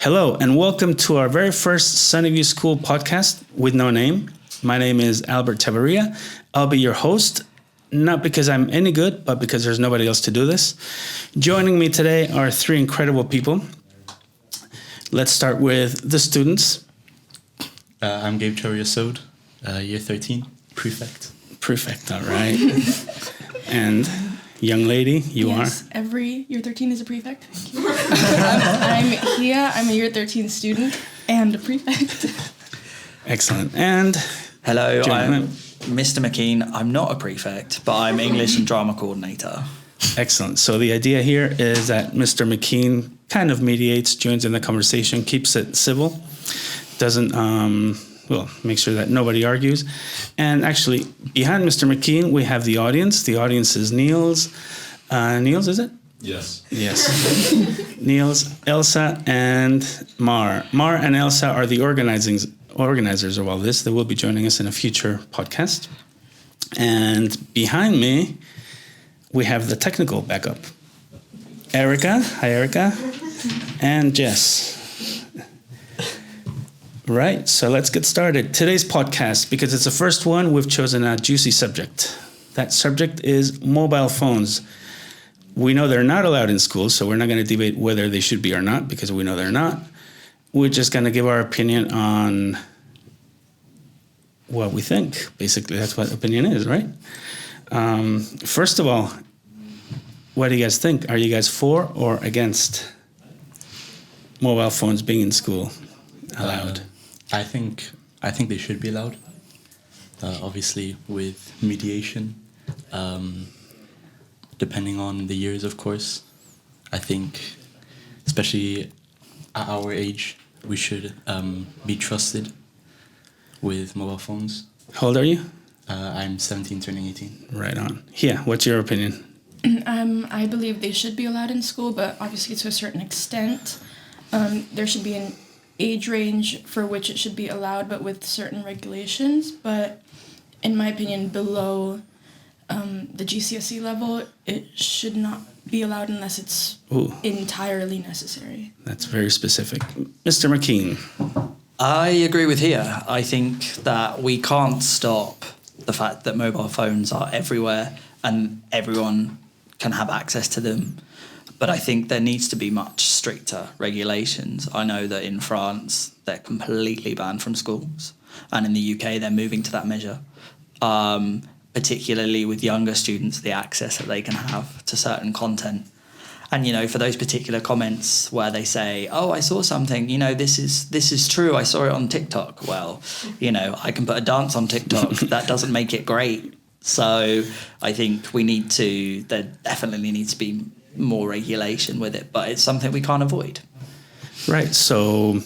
Hello, and welcome to our very first Sunnyview School podcast with no name. My name is Albert Chavarría. I'll be your host, not because I'm any good, but because there's nobody else to do this. Joining me today are three incredible people. Let's start with the students. I'm Gabe Chavarría, year 13, prefect. Prefect, all right. And young lady, you are? Every year 13 is a prefect. Thank you. I'm Hiya. I'm a year 13 student and a prefect. Excellent. And hello, gentlemen. I'm Mr. McKean. I'm not a prefect, but I'm English and drama coordinator. Excellent. So the idea here is that Mr. McKean kind of mediates, joins in the conversation, keeps it civil, doesn't, make sure that nobody argues. And actually, behind Mr. McKean, we have the audience. The audience is Niels. Niels, is it? Yes. Yes. Niels, Elsa, and Mar. Mar and Elsa are the organizers of all this. They will be joining us in a future podcast. And behind me, we have the technical backup. Erica. Hi, Erica. And Jess. Right, so let's get started. Today's podcast, because it's the first one, we've chosen a juicy subject. That subject is mobile phones. We know they're not allowed in school, so we're not going to debate whether they should be or not, because we know they're not. We're just going to give our opinion on what we think. Basically, that's what opinion is, right? First of all, what do you guys think? Are you guys for or against mobile phones being in school allowed? I think they should be allowed. Obviously, with mediation, depending on the years, of course. I think, especially at our age, we should be trusted with mobile phones. How old are you? I'm 17, turning 18. Right on. Yeah, what's your opinion? I believe they should be allowed in school, but obviously to a certain extent. There should be an age range for which it should be allowed, but with certain regulations. But in my opinion, below the GCSE level, it should not be allowed unless it's entirely necessary. That's very specific. Mr. McKean. I agree with Hiya. I think that we can't stop the fact that mobile phones are everywhere and everyone can have access to them. But I think there needs to be much stricter regulations. I know that in France, they're completely banned from schools. And in the UK, they're moving to that measure. Particularly with younger students, the access that they can have to certain content. And, for those particular comments where they say, oh, I saw something, this is true, I saw it on TikTok. Well, I can put a dance on TikTok. That doesn't make it great. So I think there definitely needs to be more regulation with it, but it's something we can't avoid. Right, so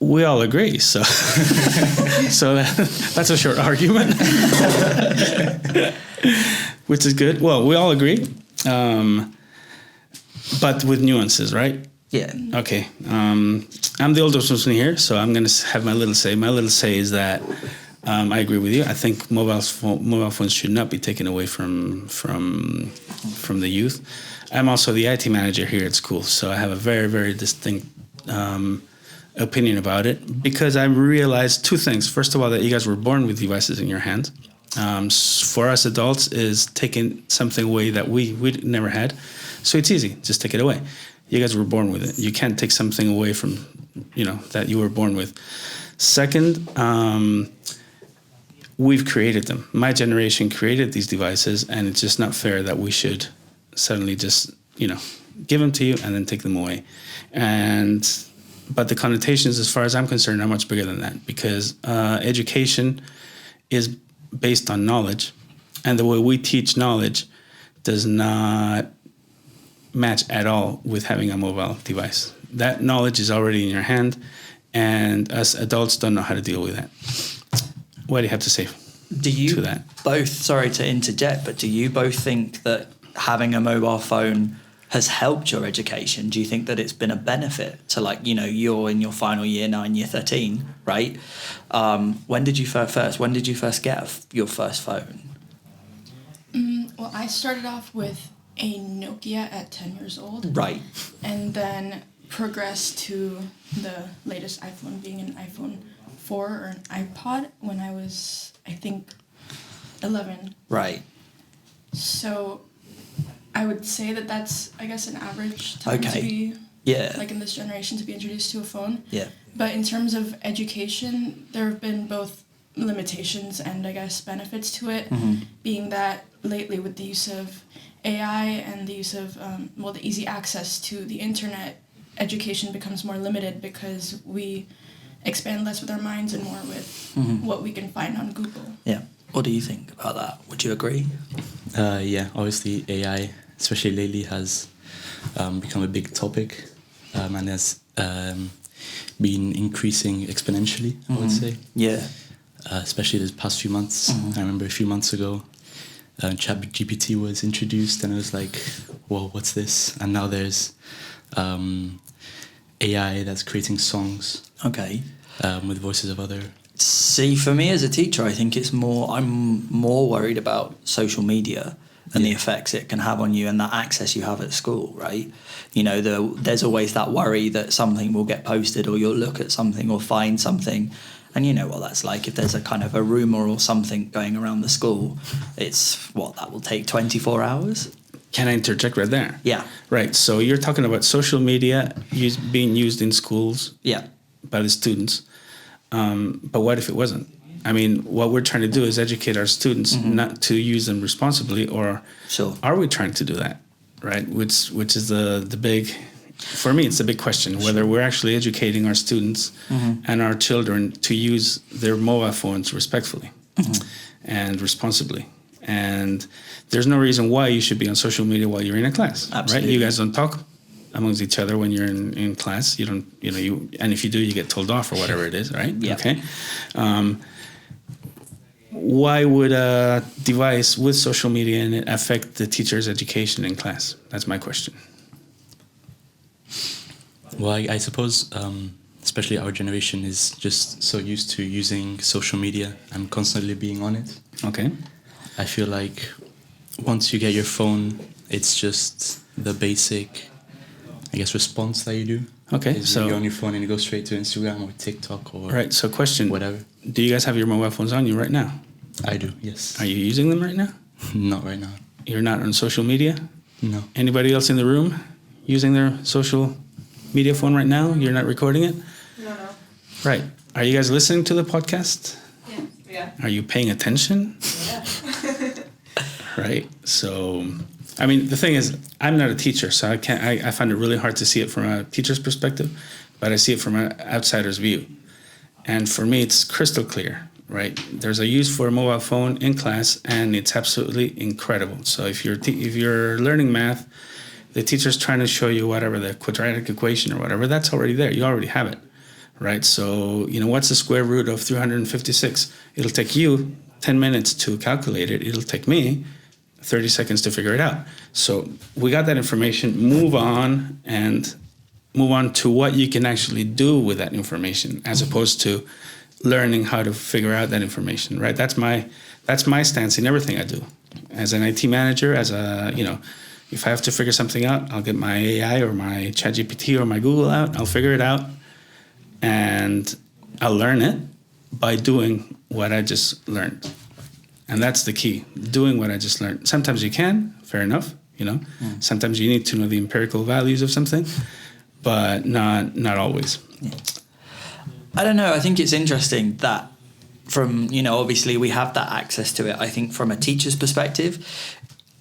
we all agree. So that's a short argument, which is good. Well, we all agree, but with nuances, right? Yeah. Okay. I'm the oldest person here, so I'm going to have my little say. My little say is that I agree with you. I think mobile phones should not be taken away from the youth. I'm also the IT manager here at school, so I have a very, very distinct opinion about it, because I realized two things. First of all, that you guys were born with devices in your hands. For us adults, is taking something away that we never had. So it's easy, just take it away. You guys were born with it. You can't take something away from, that you were born with. Second, we've created them. My generation created these devices, and it's just not fair that we should suddenly just, give them to you and then take them away. But the connotations, as far as I'm concerned, are much bigger than that, because education is based on knowledge, and the way we teach knowledge does not match at all with having a mobile device. That knowledge is already in your hand, and us adults don't know how to deal with that. What do you have to say to that? Both, sorry to interject, but do you both think that having a mobile phone has helped your education? Do you think that it's been a benefit to, you're in your final year now in year 13, right? When did you first get your first phone? Well, I started off with a Nokia at 10 years old. Right. And then progressed to the latest iPhone being an iPhone 4 or an iPod when I was, I think, 11. Right. So I would say that that's, I guess, an average time to be, like in this generation, to be introduced to a phone. Yeah. But in terms of education, there have been both limitations and, I guess, benefits to it, being that lately with the use of AI and the use of, the easy access to the internet, education becomes more limited because we expand less with our minds and more with what we can find on Google. Yeah. What do you think about that? Would you agree? Yeah, obviously AI, especially lately, has become a big topic and has been increasing exponentially, I would say. Yeah. Especially the past few months. I remember a few months ago, ChatGPT was introduced and it was like, whoa, what's this? And now there's AI that's creating songs. Okay. With voices of other... See, for me as a teacher, I think I'm more worried about social media and the effects it can have on you and that access you have at school, right? You know, there's always that worry that something will get posted or you'll look at something or find something. And you know what that's like. If there's a kind of a rumour or something going around the school, it's that will take 24 hours. Can I interject right there? Yeah. Right. So you're talking about social media being used in schools by the students. But what if it wasn't? I mean, what we're trying to do is educate our students not to use them responsibly, or are we trying to do that? Right. Which is the big... For me, it's a big question whether we're actually educating our students and our children to use their mobile phones respectfully and responsibly. And there's no reason why you should be on social media while you're in a class. Absolutely. Right? You guys don't talk amongst each other when you're in class. You don't, and if you do, you get told off or whatever it is, right? Yeah. Okay. Why would a device with social media in it affect the teacher's education in class? That's my question. Well, I suppose, especially our generation is just so used to using social media and constantly being on it. Okay. I feel like once you get your phone, it's just the basic, I guess, response that you do. Okay, so you're on your phone and you go straight to Instagram or TikTok or right. So, question: whatever. Do you guys have your mobile phones on you right now? I do. Yes. Are you using them right now? Not right now. You're not on social media? No. Anybody else in the room using their social media phone right now? You're not recording it? No. Right. Are you guys listening to the podcast? Yeah. Are you paying attention? Yeah. Right. So, I mean, the thing is, I'm not a teacher, so I find it really hard to see it from a teacher's perspective, but I see it from an outsider's view. And for me, it's crystal clear, right? There's a use for a mobile phone in class, and it's absolutely incredible. So if you're learning math, the teacher's trying to show you whatever, the quadratic equation or whatever, that's already there. You already have it, right? So, what's the square root of 356? It'll take you 10 minutes to calculate it. It'll take me 30 seconds to figure it out. So we got that information. Move on to what you can actually do with that information, as opposed to learning how to figure out that information, right? That's my stance in everything I do. As an IT manager, if I have to figure something out, I'll get my AI or my ChatGPT or my Google out. I'll figure it out, and I'll learn it by doing what I just learned. And that's the key, doing what I just learned. Sometimes you can, fair enough, Sometimes you need to know the empirical values of something, but not always. Yeah. I don't know. I think it's interesting that from, obviously we have that access to it. I think from a teacher's perspective,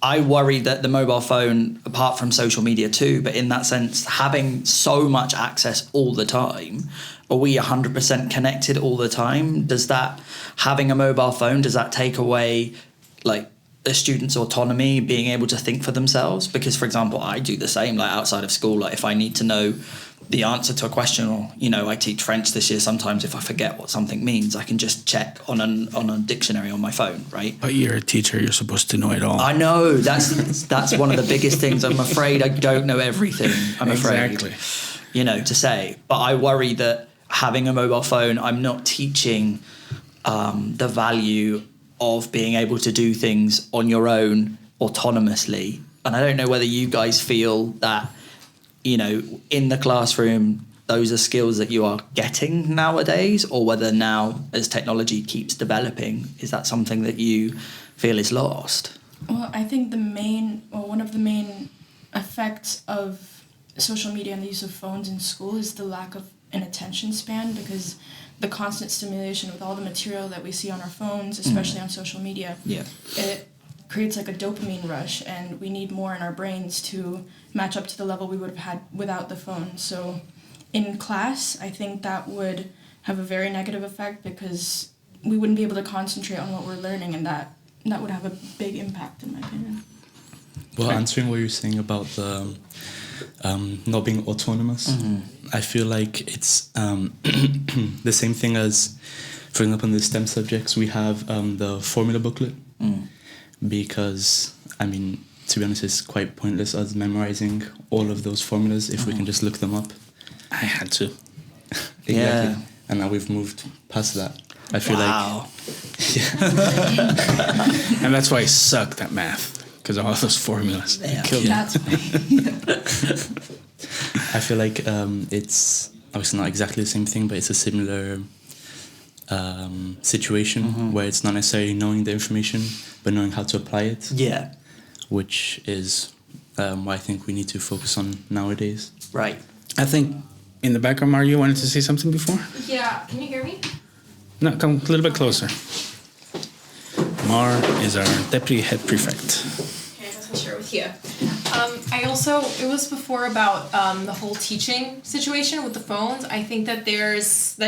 I worry that the mobile phone, apart from social media too, but in that sense, having so much access all the time, are we 100% connected all the time? Having a mobile phone, does that take away like a student's autonomy, being able to think for themselves? Because, for example, I do the same, like outside of school, like if I need to know the answer to a question, or, I teach French this year, sometimes if I forget what something means, I can just check on a dictionary on my phone, right? But you're a teacher, you're supposed to know it all. I know, that's one of the biggest things. I'm afraid I don't know everything, I'm afraid. Exactly. To say. But I worry that having a mobile phone, I'm not teaching the value of being able to do things on your own autonomously. And I don't know whether you guys feel that in the classroom, those are skills that you are getting nowadays, or whether now as technology keeps developing, is that something that you feel is lost? Well, I think one of the main effects of social media and the use of phones in school is the lack of an attention span, because the constant stimulation with all the material that we see on our phones, especially on social media, it creates like a dopamine rush, and we need more in our brains to match up to the level we would have had without the phone. So in class, I think that would have a very negative effect, because we wouldn't be able to concentrate on what we're learning, and that would have a big impact, in my opinion. Well, answering what you're saying about the not being autonomous, I feel like it's the same thing as, for example, in the STEM subjects, we have the formula booklet, because, I mean, to be honest, it's quite pointless us memorizing all of those formulas if we can just look them up. I had to. Exactly. Yeah. And now we've moved past that. I feel Wow. And that's why I sucked at math, because of all those formulas. Yeah. Killed me. That's I feel like it's obviously not exactly the same thing, but it's a similar situation where it's not necessarily knowing the information, but knowing how to apply it. Yeah. Which is what I think we need to focus on nowadays. Right. I think in the background, Mario, wanted to say something before? Yeah, can you hear me? No, come a little bit closer. Mar is our deputy head prefect. Okay, I will share with you. It was before about the whole teaching situation with the phones. I think that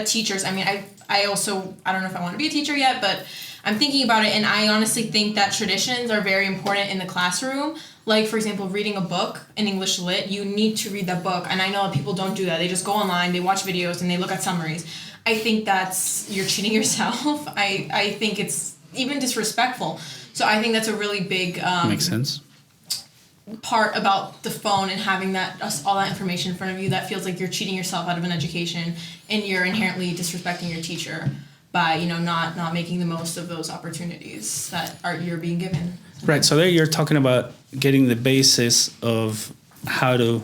teachers, I mean, I don't know if I want to be a teacher yet, but I'm thinking about it, and I honestly think that traditions are very important in the classroom. Like, for example, reading a book in English Lit, you need to read that book. And I know that people don't do that. They just go online, they watch videos, and they look at summaries. I think you're cheating yourself. I think it's even disrespectful. So I think that's a really big Makes sense. part about the phone and having all that information in front of you. That feels like you're cheating yourself out of an education, and you're inherently disrespecting your teacher by not making the most of those opportunities that you're being given. Right, so there you're talking about getting the basis of how to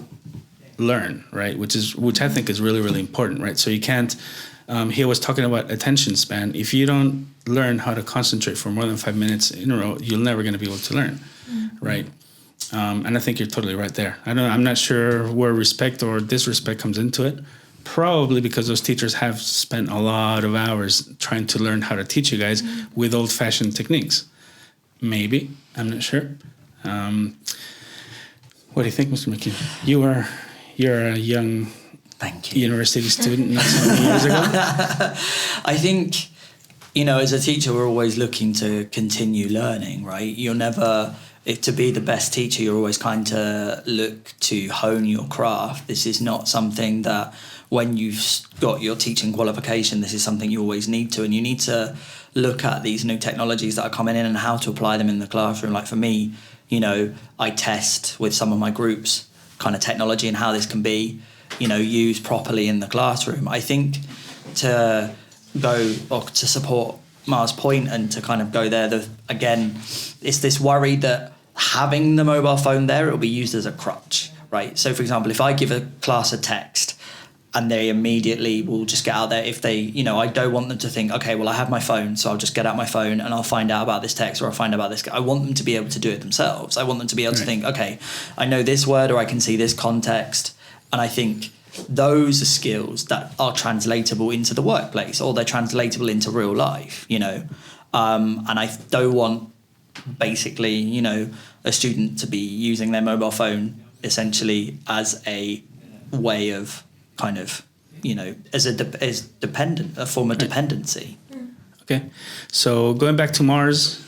learn, right? Which I think is really, really important, right? So you can't, he was talking about attention span. If you don't learn how to concentrate for more than 5 minutes in a row, you're never going to be able to learn, right? And I think you're totally right there. I'm not sure where respect or disrespect comes into it. Probably because those teachers have spent a lot of hours trying to learn how to teach you guys with old-fashioned techniques. Maybe, I'm not sure. What do you think, Mr. McKean? You're a young Thank you. university student not so many years ago. I think, as a teacher, we're always looking to continue learning, right? To be the best teacher, you're always kind to look to hone your craft. This is not something that when you've got your teaching qualification, this is something you always need to. And you need to look at these new technologies that are coming in and how to apply them in the classroom. Like for me, I test with some of my groups kind of technology and how this can be, used properly in the classroom. I think to support Mar's point and to kind of go there, again, it's this worry that having the mobile phone there, it'll be used as a crutch, right? So, for example, if I give a class a text and they immediately will just get out there, if they, I don't want them to think, okay, well, I have my phone, so I'll just get out my phone and I'll find out about this text or I'll find out about this. I want them to be able to do it themselves. I want them to be able to think, okay, I know this word or I can see this context. And I think those are skills that are translatable into the workplace or they're translatable into real life, and I don't want basically, a student to be using their mobile phone essentially as a way of kind of, as a form of dependency. Okay, so going back to Mars'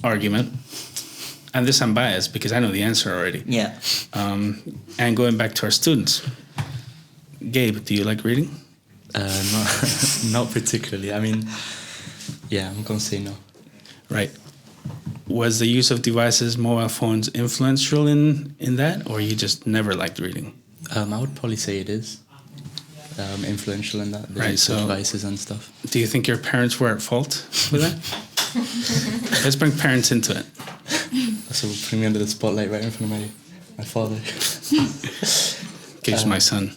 argument, and this I'm biased because I know the answer already. Yeah. And going back to our students, Gabe, do you like reading? Not particularly. I mean, yeah, I'm gonna say no. Right. Was the use of devices, mobile phones, influential in that, or you just never liked reading? I would probably say it is influential in that. The use of devices and stuff. Do you think your parents were at fault with that? Let's bring parents into it. So putting me under the spotlight right in front of my father. Gabe's my son.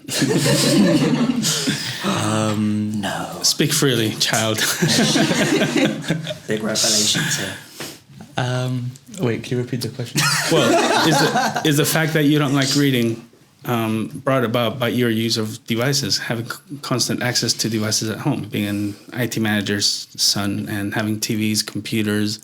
No. Speak freely, child. Big revelations here. Wait, can you repeat the question? Well, is the fact that you don't like reading brought about by your use of devices, having constant access to devices at home, being an IT manager's son and having TVs, computers,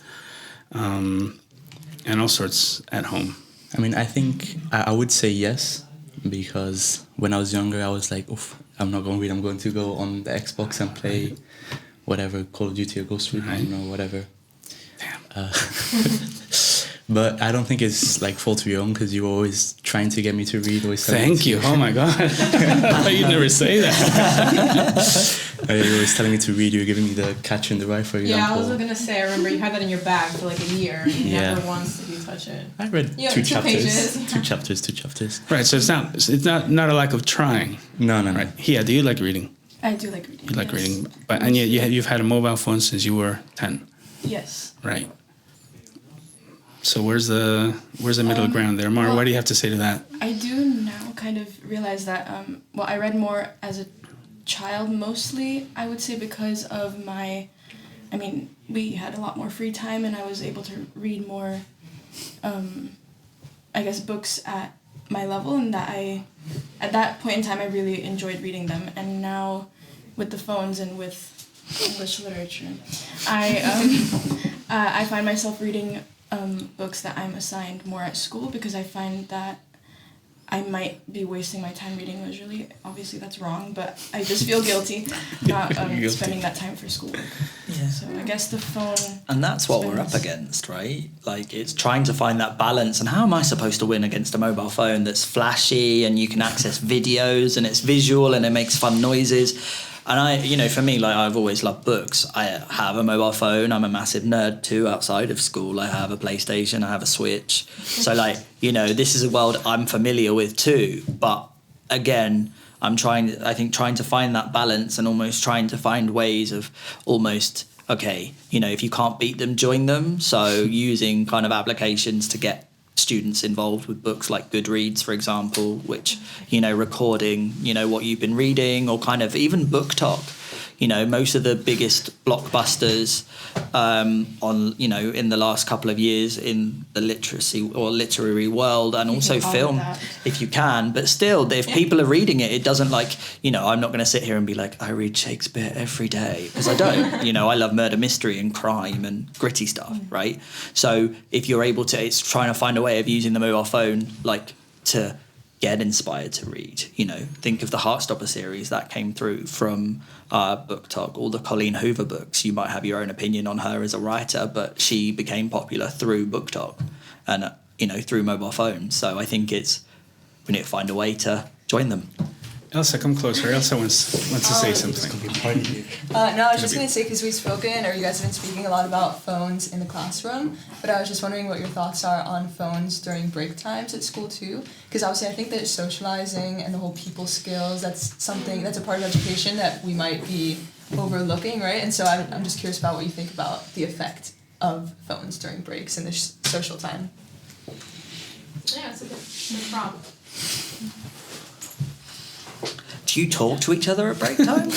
and all sorts at home? I mean, I think I would say yes, because when I was younger, I was like, oof, I'm not going to read, I'm going to go on the Xbox and play whatever, Call of Duty or Ghost Recon or whatever. Damn. But I don't think it's like fault of your own, because you were always trying to get me to read. Thank you. Oh my God. I thought you'd never say that. You were always telling me to read. You were giving me the Catcher in the Rye, for example. Yeah, I was going to say, I remember you had that in your bag for like a year and you never once did you touch it. I read two chapters. Two chapters. Right, so it's not a lack of trying. No. Right. Hiya, do you like reading? I do like reading. You like reading, and yet you've had a mobile phone since you were 10. Yes. Right. So where's the middle ground there, Mara? What do you have to say to that? I do now kind of realize that. I read more as a child mostly. I would say because of we had a lot more free time and I was able to read more. I guess books at my level, and that at that point in time I really enjoyed reading them. And now, with the phones and with English literature, I find myself reading books that I'm assigned more at school, because I find that I might be wasting my time reading leisurely. Obviously that's wrong, but I just feel guilty not spending that time for schoolwork. Yeah. So I guess the phone... And that's what we're up against, right? Like, it's trying to find that balance. And how am I supposed to win against a mobile phone that's flashy and you can access videos and it's visual and it makes fun noises? And for me, like, I've always loved books. I have a mobile phone. I'm a massive nerd too outside of school. I have a PlayStation. I have a Switch. So, like, this is a world I'm familiar with too. But again, I'm trying to find that balance and almost trying to find ways of almost, okay, if you can't beat them, join them. So using kind of applications to get students involved with books like Goodreads, for example, which, recording, what you've been reading, or kind of even book talk. Most of the biggest blockbusters in the last couple of years in the literacy or literary world, and also film, if you can. But still, if people are reading it, it doesn't I'm not going to sit here and be like, I read Shakespeare every day, because I don't. I love murder mystery and crime and gritty stuff, right? So if you're able to, it's trying to find a way of using the mobile phone, like, to get inspired to read. Think of the Heartstopper series that came through from Book Talk, all the Colleen Hoover books. You might have your own opinion on her as a writer, but she became popular through Book Talk and through mobile phones. So I think we need to find a way to join them. Elsa, come closer. Elsa wants to say something. No, I was just going to say, because we've spoken, or you guys have been speaking a lot about phones in the classroom, but I was just wondering what your thoughts are on phones during break times at school too, because obviously I think that socializing and the whole people skills, that's a part of education that we might be overlooking, right? And so I'm just curious about what you think about the effect of phones during breaks and the social time. Yeah, it's a good problem. Do you talk to each other at break time?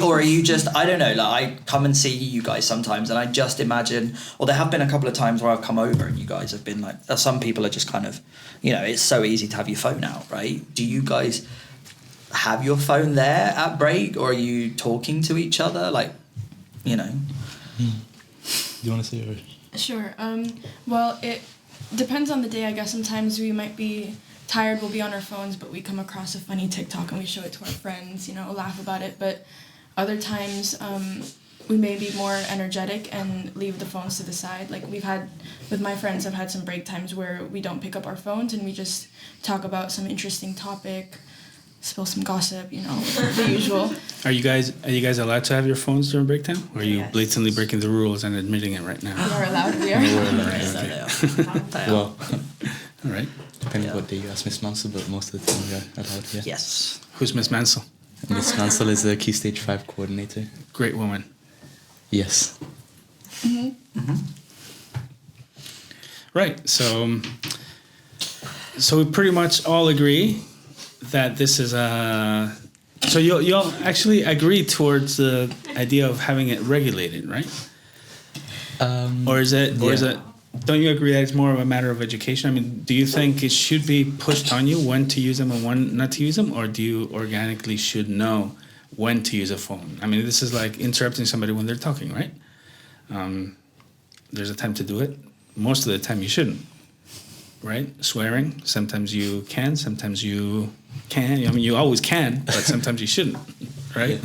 Or are you just, I don't know, like, I come and see you guys sometimes and I just imagine, or there have been a couple of times where I've come over and you guys have been like, some people are just kind of, it's so easy to have your phone out, right? Do you guys have your phone there at break, or are you talking to each other? Like, Do you want to say yours? Sure. Well, it depends on the day, I guess. Sometimes we might be tired, we'll be on our phones, but we come across a funny TikTok and we show it to our friends, laugh about it. But other times we may be more energetic and leave the phones to the side. Like, with my friends, I've had some break times where we don't pick up our phones and we just talk about some interesting topic, spill some gossip, the usual. Are you guys allowed to have your phones during break time? Or are you blatantly breaking the rules and admitting it right now? We are allowed. We are allowed. Okay. Well, all right. Depending on what day you ask Miss Mansell, but most of the time we are allowed, yeah. Yes. Who's Miss Mansell? Miss Mansell is the Key Stage 5 coordinator. Great woman. Yes. Mm-hmm. Mm-hmm. Right. So we pretty much all agree that this is a. So you'll actually agree towards the idea of having it regulated, right? Or is it? Don't you agree that it's more of a matter of education? I mean, do you think it should be pushed on you when to use them and when not to use them, or do you organically should know when to use a phone? I mean, this is like interrupting somebody when they're talking, right? There's a time to do it. Most of the time you shouldn't, right? Swearing, sometimes you can, sometimes you can. I mean, you always can, but sometimes you shouldn't, right?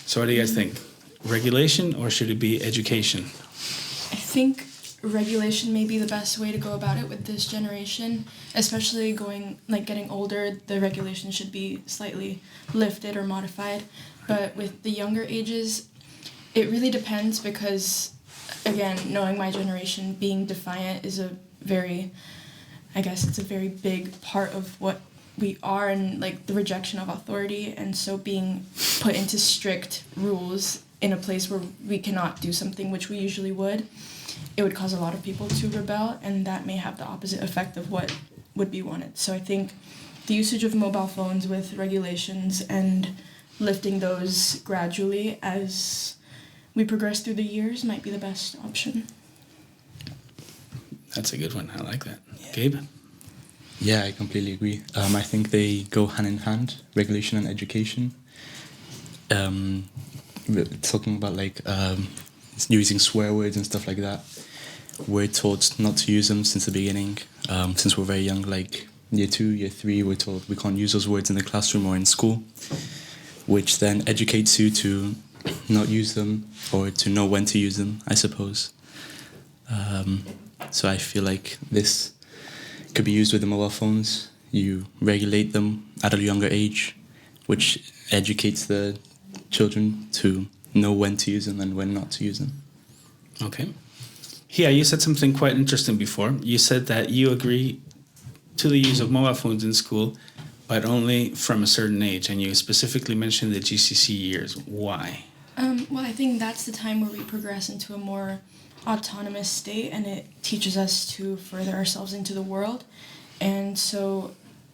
So what do you guys think? Regulation, or should it be education? I think regulation may be the best way to go about it with this generation, especially getting older. The regulation should be slightly lifted or modified, but with the younger ages, it really depends because, again, knowing my generation, being defiant is a very big part of what we are, and like the rejection of authority, and so being put into strict rules in a place where we cannot do something which we usually would, it would cause a lot of people to rebel, and that may have the opposite effect of what would be wanted. So I think the usage of mobile phones with regulations and lifting those gradually as we progress through the years might be the best option. That's a good one. I like that. Yeah. Gabe? Yeah, I completely agree. I think they go hand in hand, regulation and education. Talking about using swear words and stuff like that. We're taught not to use them since the beginning. Since we're very young, like year 2, year 3, we're told we can't use those words in the classroom or in school, which then educates you to not use them or to know when to use them, I suppose. So I feel like this could be used with the mobile phones. You regulate them at a younger age, which educates the children to know when to use them and when not to use them. Okay. Yeah, you said something quite interesting before. You said that you agree to the use of mobile phones in school, but only from a certain age, and you specifically mentioned the GCSE years. Why? Well, I think that's the time where we progress into a more autonomous state, and it teaches us to further ourselves into the world. And so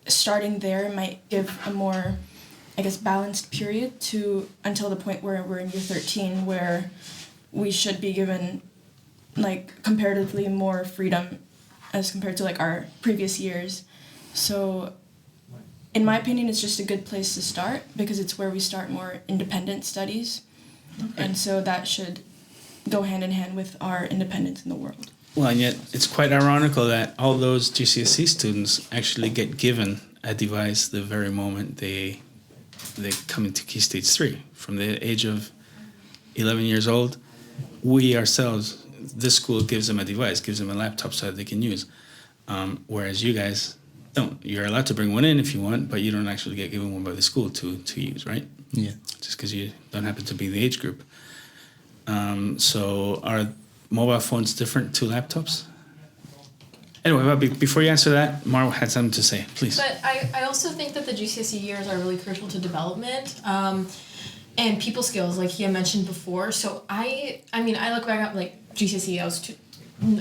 starting there might give a more, balanced period until the point where we're in year 13, where we should be given comparatively more freedom as compared to our previous years. So in my opinion, it's just a good place to start because it's where we start more independent studies. Okay. And so that should go hand in hand with our independence in the world. Well, and yet it's quite ironical that all those GCSE students actually get given a device the very moment they come into Key Stage 3. From the age of 11 years old, we ourselves, this school gives them a device, gives them a laptop so that they can use. Whereas you guys don't. You're allowed to bring one in if you want, but you don't actually get given one by the school to use, right? Yeah. Just because you don't happen to be the age group. So are mobile phones different to laptops? Anyway, but before you answer that, Mar had something to say, please. But I also think that the GCSE years are really crucial to development and people skills, like Hiya mentioned before. So I look back at GCSE, I was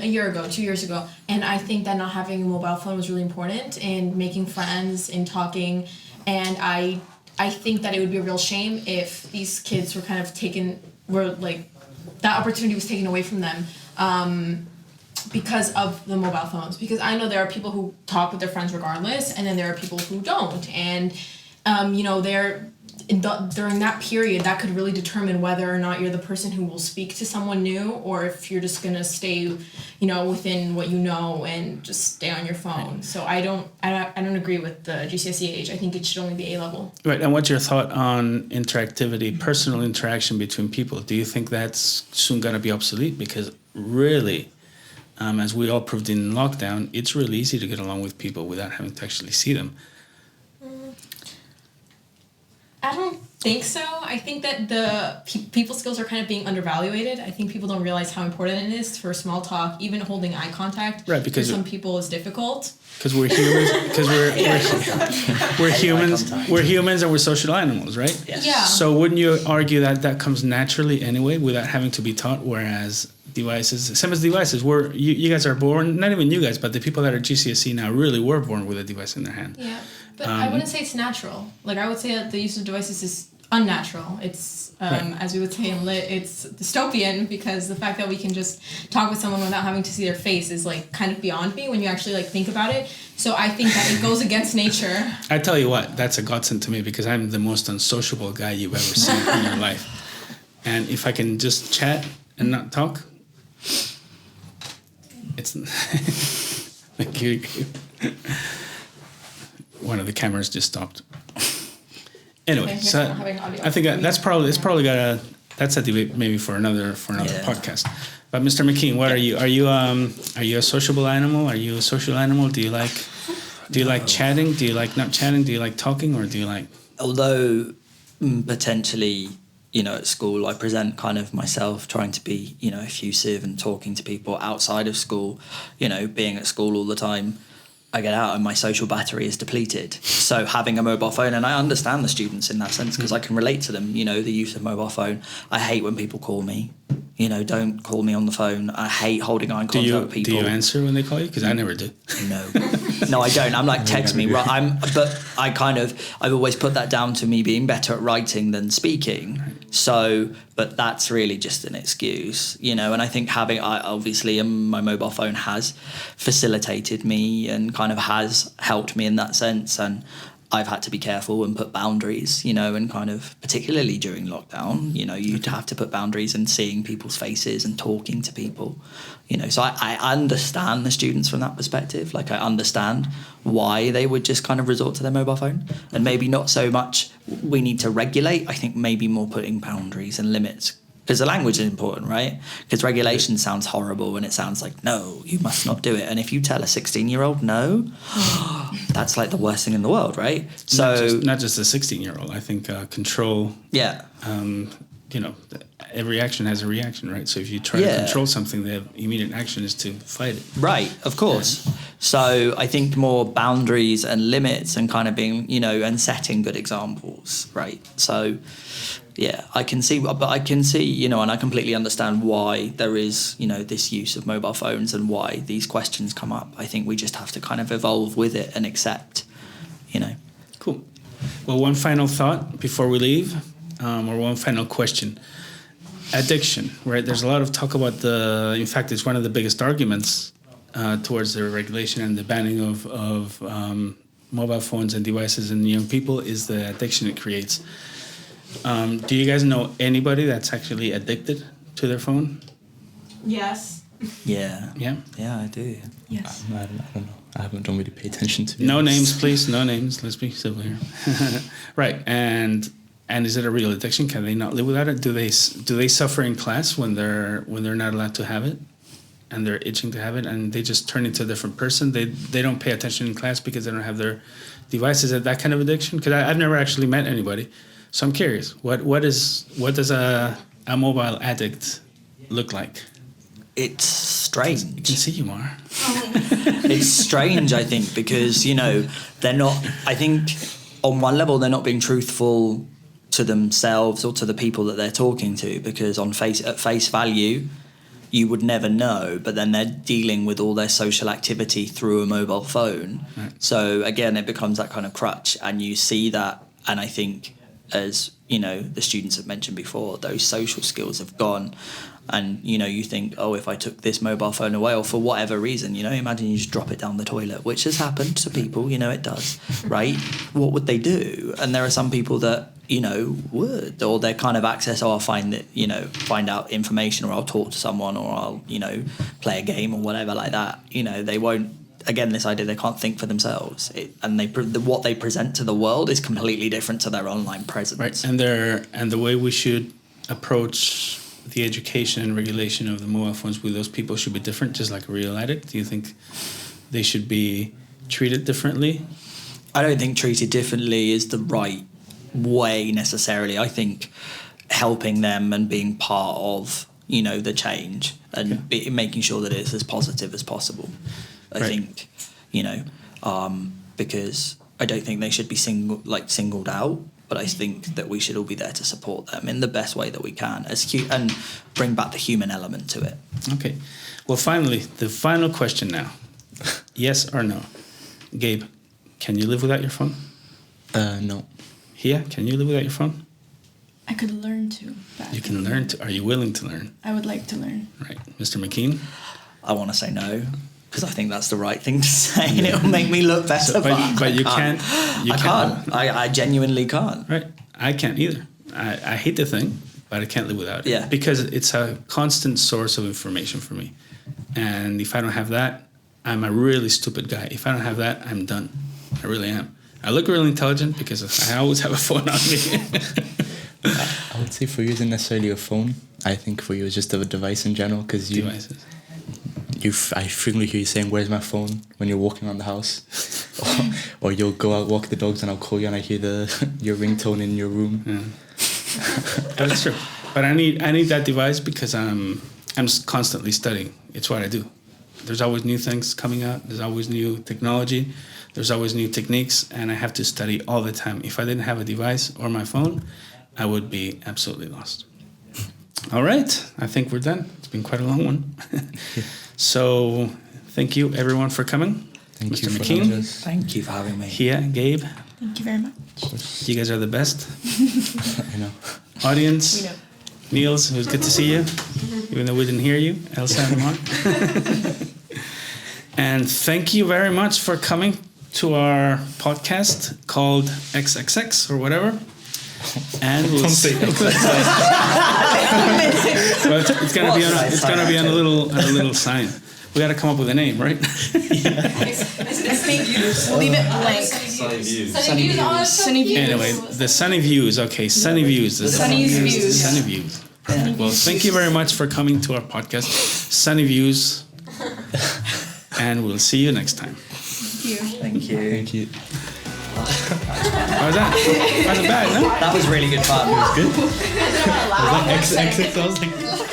a year ago, 2 years ago, and I think that not having a mobile phone was really important in making friends, in talking, and I think that it would be a real shame if these kids were kind of that opportunity was taken away from them because of the mobile phones. Because I know there are people who talk with their friends regardless, and then there are people who don't. And, during that period, that could really determine whether or not you're the person who will speak to someone new, or if you're just going to stay, within what you know and just stay on your phone. So I don't agree with the GCSE age. I think it should only be A-level. Right, and what's your thought on interactivity, personal interaction between people? Do you think that's soon going to be obsolete? Because really, as we all proved in lockdown, it's really easy to get along with people without having to actually see them. I don't think so. I think that the people skills are kind of being undervalued. I think people don't realize how important it is for small talk, even holding eye contact. Right, because for some people is difficult. Because we're humans. Because we're humans, and we're social animals, right? Yes. Yeah. So wouldn't you argue that that comes naturally anyway, without having to be taught? Whereas devices, same as devices, you guys are born. Not even you guys, but the people that are GCSE now really were born with a device in their hand. Yeah, but I wouldn't say it's natural. Like, I would say that the use of devices is unnatural. It's, as we would say in lit, it's dystopian, because the fact that we can just talk with someone without having to see their face is, like, kind of beyond me when you actually, like, think about it. So I think that it goes against nature. I tell you what, that's a godsend to me, because I'm the most unsociable guy you've ever seen in your life. And if I can just chat and not talk, it's... Thank you. One of the cameras just stopped. Anyway, Okay, so I think that's probably that's a debate maybe for another podcast. But Mr. McKean, what are you? Are you a sociable animal? Are you a social animal? Do you like chatting? Do you like not chatting? Do you like talking, or do you like? Although potentially, at school I present kind of myself trying to be, effusive and talking to people outside of school, being at school all the time, I get out and my social battery is depleted. So having a mobile phone, and I understand the students in that sense because I can relate to them, the use of mobile phone. I hate when people call me. Don't call me on the phone. I hate holding eye contact with people. Do you answer when they call you? Because I never do. No, I don't. I'm like, text me. Right? I've always put that down to me being better at writing than speaking. So, but that's really just an excuse, And I think obviously my mobile phone has facilitated me and kind of has helped me in that sense. And I've had to be careful and put boundaries, and kind of particularly during lockdown, you'd have to put boundaries and seeing people's faces and talking to people, So I understand the students from that perspective. Like, I understand why they would just kind of resort to their mobile phone, and maybe not so much we need to regulate. I think maybe more putting boundaries and limits. Because the language is important, right? Because regulation sounds horrible and it sounds like, no, you must not do it. And if you tell a 16-year-old no, that's like the worst thing in the world, right? So not just a 16-year-old. I think control. Yeah. Every action has a reaction, right? So if you try to control something, the immediate action is to fight it. Right, of course. Yeah. So I think more boundaries and limits and kind of being, and setting good examples, right? So... yeah, I can see, and I completely understand why there is, this use of mobile phones and why these questions come up. I think we just have to kind of evolve with it and accept, Cool. Well, one final thought before we leave, or one final question. Addiction, right? There's a lot of talk about in fact, it's one of the biggest arguments towards the regulation and the banning of mobile phones and devices in young people is the addiction it creates. Do you guys know anybody that's actually addicted to their phone? Yes. Yeah. Yeah? Yeah, I do. Yes. I don't know. I don't really pay attention to it. No names, please. No names. Let's be civil here. Right. And is it a real addiction? Can they not live without it? Do they suffer in class when they're not allowed to have it? And they're itching to have it, and they just turn into a different person? They don't pay attention in class because they don't have their devices. Is it that kind of addiction? Because I've never actually met anybody. So I'm curious, what does a mobile addict look like? It's strange. I can see you are. It's strange, I think, because, they're not, I think on one level they're not being truthful to themselves or to the people that they're talking to, because at face value, you would never know, but then they're dealing with all their social activity through a mobile phone. Right. So again, it becomes that kind of crutch, and you see that, and I think, as the students have mentioned before, those social skills have gone, and you think, oh, if I took this mobile phone away, or for whatever reason, imagine you just drop it down the toilet, which has happened to people, it does, right? What would they do? And there are some people that would, or their kind of access, I'll find out information, or I'll talk to someone, or I'll play a game or whatever like that. They won't. Again, this idea they can't think for themselves, what they present to the world is completely different to their online presence. Right, and the way we should approach the education and regulation of the mobile phones with those people should be different, just like a real addict. Do you think they should be treated differently? I don't think treated differently is the right way necessarily. I think helping them and being part of the change and making sure that it's as positive as possible. I think, because I don't think they should be singled out. But I think that we should all be there to support them in the best way that we can, and bring back the human element to it. Okay. Well, finally, the final question now. Yes or no? Gabe, can you live without your phone? No. Hiya, can you live without your phone? I could learn to. But You can learn to. Are you willing to learn? I would like to learn. Right. Mr. McKean? I want to say no, because I think that's the right thing to say, and it'll make me look better. But you can't. You I can't. I genuinely can't. Right. I can't either. I hate the thing, but I can't live without it. Yeah. Because it's a constant source of information for me. And if I don't have that, I'm a really stupid guy. If I don't have that, I'm done. I really am. I look really intelligent because I always have a phone on me. I would say for you isn't necessarily a phone. I think for you it's just a device in general, because Devices. I frequently hear you saying, "Where's my phone?" when you're walking around the house, or you'll go out walk the dogs and I'll call you and I hear your ringtone in your room. Yeah. That's true. But I need that device because I'm constantly studying. It's what I do. There's always new things coming out. There's always new technology. There's always new techniques, and I have to study all the time. If I didn't have a device or my phone, I would be absolutely lost. All right, I think we're done. It's been quite a long one. So thank you, everyone, for coming. Thank Mr. you for McKean. having us. Thank you for having me. Hiya, Gabe. Thank you very much. You guys are the best. I know. Audience, We know. Niels, it was good to see you, even though we didn't hear you. Elsa and Mark. And thank you very much for coming to our podcast called XXX or whatever. And we'll see. Well, it's gonna be on a little sign. We got to come up with a name, right? I think we'll leave it blank. Sunny views. Oh, that's so Sunny cute. views. Anyway, the Sunny Views. Okay, Sunny Views. Sunny's Views. Sunny Views. Well, thank you very much for coming to our podcast, Sunny Views. And we'll see you next time. Thank you. Thank you. How's that? How's it bad, no? That was really good fun. Good. Was that XXX? I was like.